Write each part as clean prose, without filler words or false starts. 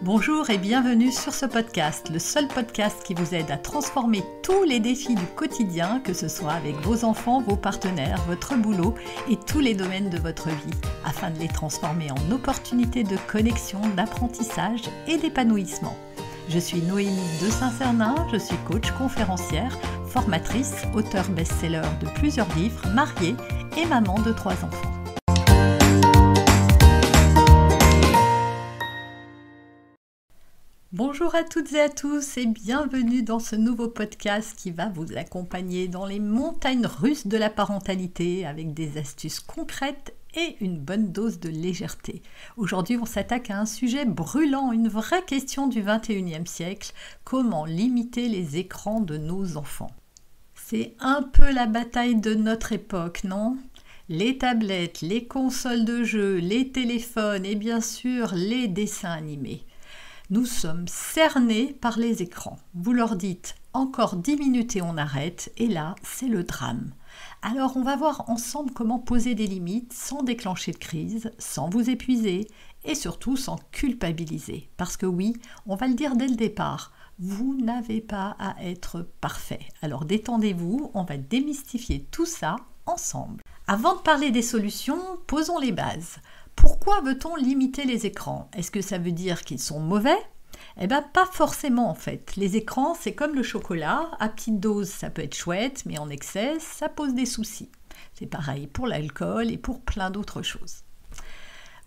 Bonjour et bienvenue sur ce podcast, le seul podcast qui vous aide à transformer tous les défis du quotidien, que ce soit avec vos enfants, vos partenaires, votre boulot et tous les domaines de votre vie, afin de les transformer en opportunités de connexion, d'apprentissage et d'épanouissement. Je suis Noémie de Saint-Cernin, je suis coach conférencière, formatrice, auteure best-seller de plusieurs livres, mariée et maman de 3 enfants. Bonjour à toutes et à tous et bienvenue dans ce nouveau podcast qui va vous accompagner dans les montagnes russes de la parentalité avec des astuces concrètes et une bonne dose de légèreté. Aujourd'hui, on s'attaque à un sujet brûlant, une vraie question du 21e siècle, comment limiter les écrans de nos enfants. C'est un peu la bataille de notre époque, non ? Les tablettes, les consoles de jeux, les téléphones et bien sûr les dessins animés. Nous sommes cernés par les écrans. Vous leur dites « encore 10 minutes et on arrête » et là, c'est le drame. Alors, on va voir ensemble comment poser des limites sans déclencher de crise, sans vous épuiser et surtout sans culpabiliser. Parce que oui, on va le dire dès le départ, vous n'avez pas à être parfait. Alors détendez-vous, on va démystifier tout ça ensemble. Avant de parler des solutions, posons les bases. Pourquoi veut-on limiter les écrans ? Est-ce que ça veut dire qu'ils sont mauvais ? Eh bien, pas forcément en fait. Les écrans, c'est comme le chocolat. À petite dose, ça peut être chouette, mais en excès, ça pose des soucis. C'est pareil pour l'alcool et pour plein d'autres choses.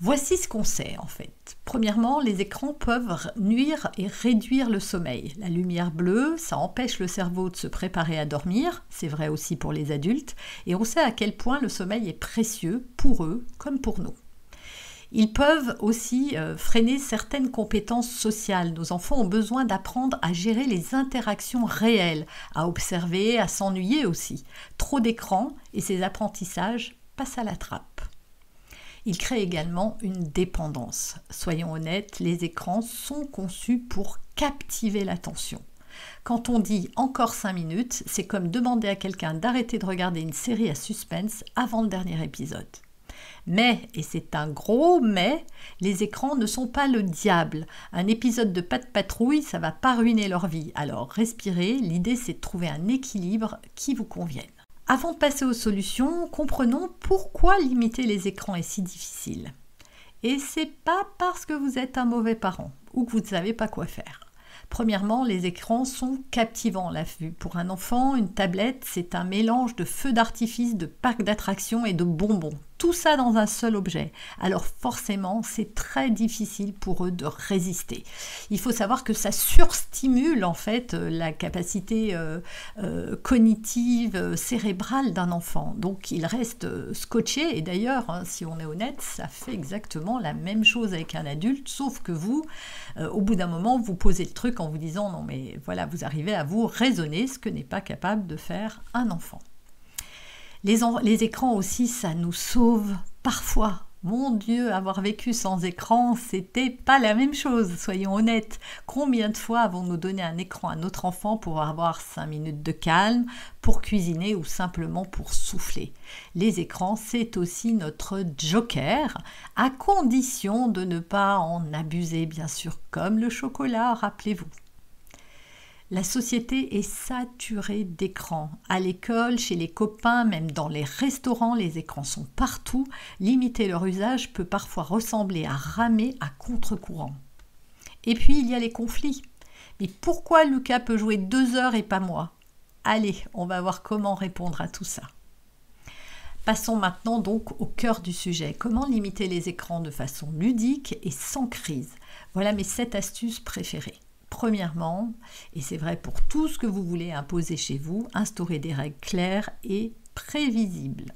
Voici ce qu'on sait en fait. Premièrement, les écrans peuvent nuire et réduire le sommeil. La lumière bleue, ça empêche le cerveau de se préparer à dormir. C'est vrai aussi pour les adultes. Et on sait à quel point le sommeil est précieux pour eux comme pour nous. Ils peuvent aussi freiner certaines compétences sociales. Nos enfants ont besoin d'apprendre à gérer les interactions réelles, à observer, à s'ennuyer aussi. Trop d'écran et ces apprentissages passent à la trappe. Ils créent également une dépendance. Soyons honnêtes, les écrans sont conçus pour captiver l'attention. Quand on dit « encore 5 minutes », c'est comme demander à quelqu'un d'arrêter de regarder une série à suspense avant le dernier épisode. Mais, et c'est un gros mais, les écrans ne sont pas le diable. Un épisode de Pat' Patrouille, ça va pas ruiner leur vie. Alors respirez, l'idée c'est de trouver un équilibre qui vous convienne. Avant de passer aux solutions, comprenons pourquoi limiter les écrans est si difficile. Et c'est pas parce que vous êtes un mauvais parent ou que vous ne savez pas quoi faire. Premièrement, les écrans sont captivants à la vue. Pour un enfant, une tablette, c'est un mélange de feux d'artifice, de parcs d'attractions et de bonbons. Tout ça dans un seul objet. Alors forcément, c'est très difficile pour eux de résister. Il faut savoir que ça surstimule en fait la capacité cognitive, cérébrale d'un enfant. Donc il reste scotché et d'ailleurs, si on est honnête, ça fait exactement la même chose avec un adulte, sauf que vous, au bout d'un moment, vous posez le truc en vous disant non mais voilà, vous arrivez à vous raisonner, ce que n'est pas capable de faire un enfant. Les écrans aussi, ça nous sauve parfois. Mon Dieu, avoir vécu sans écran, c'était pas la même chose, soyons honnêtes. Combien de fois avons-nous donné un écran à notre enfant pour avoir 5 minutes de calme, pour cuisiner ou simplement pour souffler ? Les écrans, c'est aussi notre joker, à condition de ne pas en abuser, bien sûr, comme le chocolat, rappelez-vous. La société est saturée d'écrans. À l'école, chez les copains, même dans les restaurants, les écrans sont partout. Limiter leur usage peut parfois ressembler à ramer à contre-courant. Et puis, il y a les conflits. Mais pourquoi Lucas peut jouer 2 heures et pas moi ? Allez, on va voir comment répondre à tout ça. Passons maintenant donc au cœur du sujet. Comment limiter les écrans de façon ludique et sans crise ? Voilà mes 7 astuces préférées. Premièrement, et c'est vrai pour tout ce que vous voulez imposer chez vous, instaurer des règles claires et prévisibles.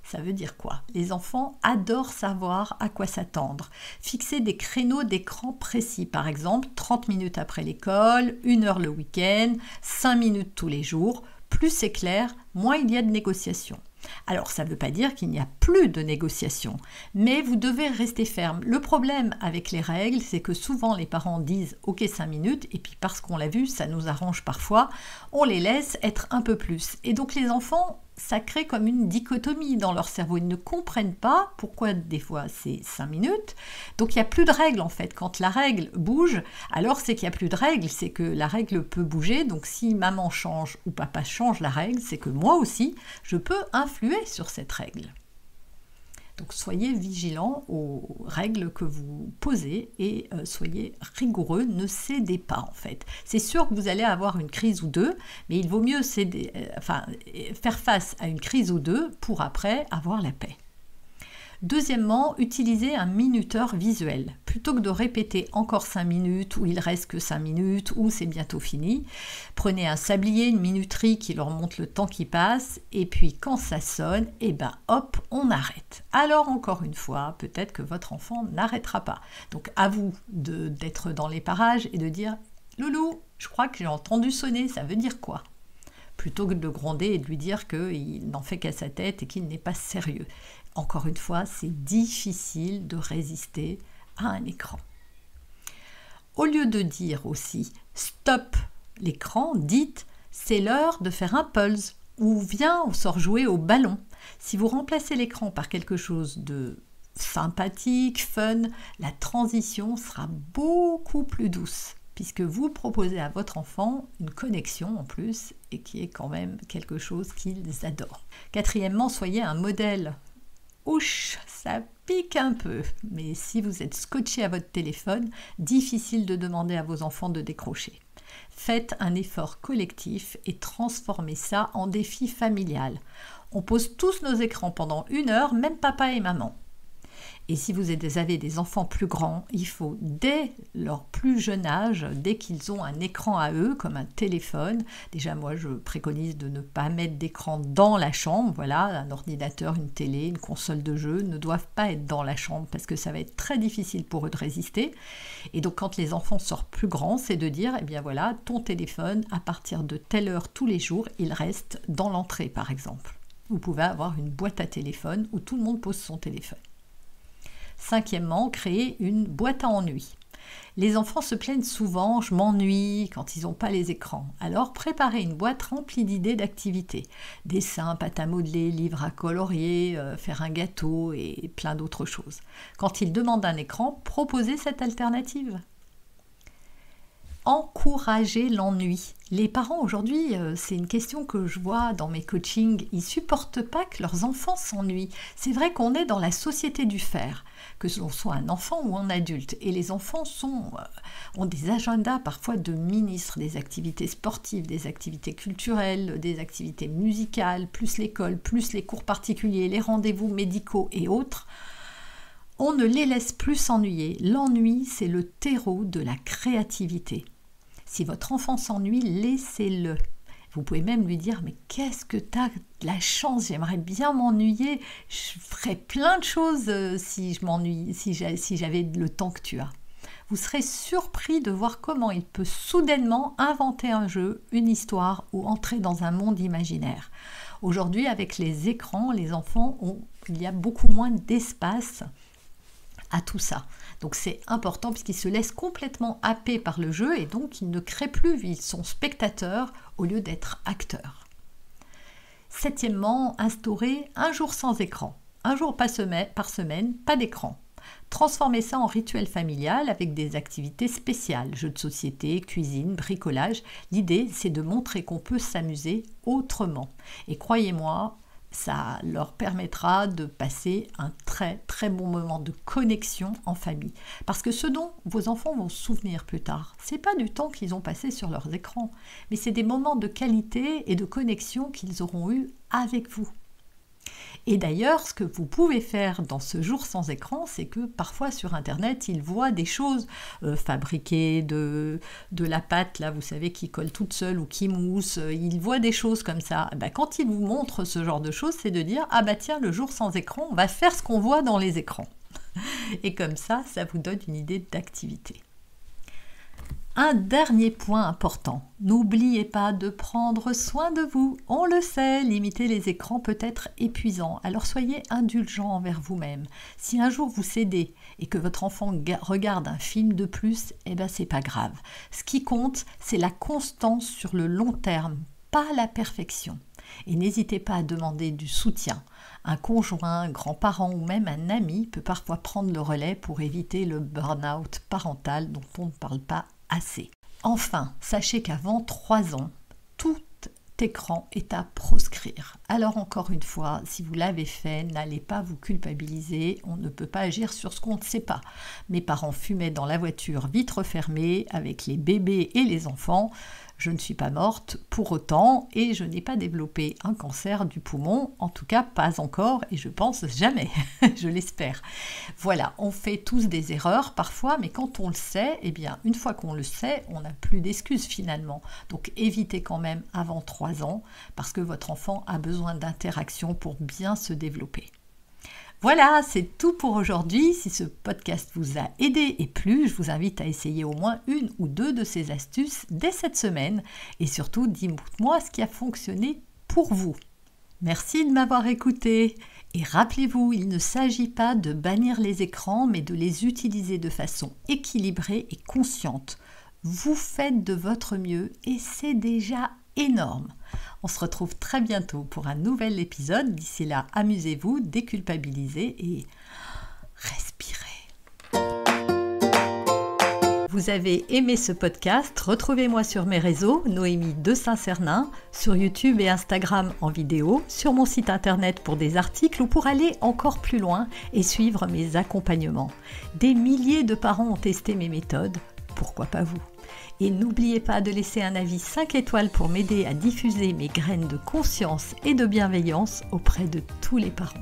Ça veut dire quoi ? Les enfants adorent savoir à quoi s'attendre. Fixer des créneaux d'écran précis, par exemple 30 minutes après l'école, 1 heure le week-end, 5 minutes tous les jours. Plus c'est clair, moins il y a de négociations. Alors, ça ne veut pas dire qu'il n'y a plus de négociations, mais vous devez rester ferme. Le problème avec les règles, c'est que souvent les parents disent « ok 5 minutes » et puis parce qu'on l'a vu, ça nous arrange parfois, on les laisse être un peu plus. Et donc les enfants ça crée comme une dichotomie dans leur cerveau. Ils ne comprennent pas pourquoi des fois c'est 5 minutes. Donc il n'y a plus de règle en fait. Quand la règle bouge, alors c'est qu'il n'y a plus de règle, c'est que la règle peut bouger. Donc si maman change ou papa change la règle, c'est que moi aussi, je peux influer sur cette règle. Donc soyez vigilants aux règles que vous posez et soyez rigoureux, ne cédez pas en fait. C'est sûr que vous allez avoir une crise ou deux, mais il vaut mieux faire face à une crise ou deux pour après avoir la paix. Deuxièmement, utilisez un minuteur visuel. Plutôt que de répéter encore 5 minutes, ou il reste que 5 minutes, ou c'est bientôt fini, prenez un sablier, une minuterie qui leur montre le temps qui passe, et puis quand ça sonne, et ben hop, on arrête. Alors encore une fois, peut-être que votre enfant n'arrêtera pas. Donc à vous d'être dans les parages et de dire « Loulou, je crois que j'ai entendu sonner, ça veut dire quoi ?» Plutôt que de le gronder et de lui dire qu'il n'en fait qu'à sa tête et qu'il n'est pas sérieux. Encore une fois, c'est difficile de résister à un écran. Au lieu de dire aussi « stop l'écran », dites « c'est l'heure de faire un pulse » ou « viens, on sort jouer au ballon ». Si vous remplacez l'écran par quelque chose de sympathique, fun, la transition sera beaucoup plus douce, puisque vous proposez à votre enfant une connexion en plus, et qui est quand même quelque chose qu'ils adorent. Quatrièmement, soyez un modèle. Ouch, ça pique un peu, mais si vous êtes scotché à votre téléphone, difficile de demander à vos enfants de décrocher. Faites un effort collectif et transformez ça en défi familial. On pose tous nos écrans pendant 1 heure, même papa et maman. Et si vous avez des enfants plus grands, il faut dès leur plus jeune âge, dès qu'ils ont un écran à eux, comme un téléphone, déjà moi je préconise de ne pas mettre d'écran dans la chambre, voilà, un ordinateur, une télé, une console de jeu ne doivent pas être dans la chambre parce que ça va être très difficile pour eux de résister. Et donc quand les enfants sortent plus grands, c'est de dire, eh bien voilà, ton téléphone, à partir de telle heure tous les jours, il reste dans l'entrée par exemple. Vous pouvez avoir une boîte à téléphone où tout le monde pose son téléphone. Cinquièmement, créer une boîte à ennuis. Les enfants se plaignent souvent, je m'ennuie quand ils n'ont pas les écrans. Alors préparez une boîte remplie d'idées d'activités. Dessins, pâte à modeler, livres à colorier, faire un gâteau et plein d'autres choses. Quand ils demandent un écran, proposez cette alternative. Encourager l'ennui. Les parents aujourd'hui, c'est une question que je vois dans mes coachings, ils ne supportent pas que leurs enfants s'ennuient. C'est vrai qu'on est dans la société du faire, que ce soit un enfant ou un adulte. Et les enfants ont des agendas parfois de ministres, des activités sportives, des activités culturelles, des activités musicales, plus l'école, plus les cours particuliers, les rendez-vous médicaux et autres. On ne les laisse plus s'ennuyer. L'ennui, c'est le terreau de la créativité. Si votre enfant s'ennuie, laissez-le. Vous pouvez même lui dire « mais qu'est-ce que tu as de la chance, j'aimerais bien m'ennuyer, je ferais plein de choses si je m'ennuie, si j'avais le temps que tu as. » Vous serez surpris de voir comment il peut soudainement inventer un jeu, une histoire ou entrer dans un monde imaginaire. Aujourd'hui, avec les écrans, les enfants il y a beaucoup moins d'espace à tout ça. Donc c'est important puisqu'ils se laissent complètement happer par le jeu et donc ils ne créent plus, ils sont spectateurs au lieu d'être acteurs. Septièmement, instaurer un jour sans écran. Un jour par semaine, pas d'écran. Transformez ça en rituel familial avec des activités spéciales, jeux de société, cuisine, bricolage. L'idée, c'est de montrer qu'on peut s'amuser autrement. Et croyez-moi, ça leur permettra de passer un très très bon moment de connexion en famille. Parce que ce dont vos enfants vont se souvenir plus tard, c'est pas du temps qu'ils ont passé sur leurs écrans, mais c'est des moments de qualité et de connexion qu'ils auront eu avec vous. Et d'ailleurs, ce que vous pouvez faire dans ce jour sans écran, c'est que parfois sur Internet, ils voient des choses fabriquées de la pâte, là, vous savez, qui colle toute seule ou qui mousse. Ils voient des choses comme ça. Ben, quand ils vous montrent ce genre de choses, c'est de dire « Ah bah tiens, le jour sans écran, on va faire ce qu'on voit dans les écrans. » Et comme ça vous donne une idée d'activité. Un dernier point important, n'oubliez pas de prendre soin de vous. On le sait, limiter les écrans peut être épuisant, alors soyez indulgent envers vous-même. Si un jour vous cédez et que votre enfant regarde un film de plus, eh ben c'est pas grave. Ce qui compte, c'est la constance sur le long terme, pas la perfection. Et n'hésitez pas à demander du soutien. Un conjoint, un grand-parent ou même un ami peut parfois prendre le relais pour éviter le burn-out parental dont on ne parle pas assez. Enfin, sachez qu'avant 3 ans, tout écran est à proscrire. Alors encore une fois, si vous l'avez fait, n'allez pas vous culpabiliser, on ne peut pas agir sur ce qu'on ne sait pas. Mes parents fumaient dans la voiture vitre fermée avec les bébés et les enfants. Je ne suis pas morte pour autant et je n'ai pas développé un cancer du poumon, en tout cas pas encore et je pense jamais, je l'espère. Voilà, on fait tous des erreurs parfois, mais quand on le sait, eh bien une fois qu'on le sait, on n'a plus d'excuses finalement. Donc évitez quand même avant 3 ans parce que votre enfant a besoin d'interaction pour bien se développer. Voilà, c'est tout pour aujourd'hui. Si ce podcast vous a aidé et plu, je vous invite à essayer au moins 1 ou 2 de ces astuces dès cette semaine. Et surtout, dites-moi ce qui a fonctionné pour vous. Merci de m'avoir écouté. Et rappelez-vous, il ne s'agit pas de bannir les écrans, mais de les utiliser de façon équilibrée et consciente. Vous faites de votre mieux et c'est déjà énorme. On se retrouve très bientôt pour un nouvel épisode. D'ici là, amusez-vous, déculpabilisez et respirez. Vous avez aimé ce podcast? Retrouvez-moi sur mes réseaux, Noémie de Saint-Cernin, sur YouTube et Instagram en vidéo, sur mon site internet pour des articles ou pour aller encore plus loin et suivre mes accompagnements. Des milliers de parents ont testé mes méthodes, pourquoi pas vous? Et n'oubliez pas de laisser un avis 5 étoiles pour m'aider à diffuser mes graines de conscience et de bienveillance auprès de tous les parents.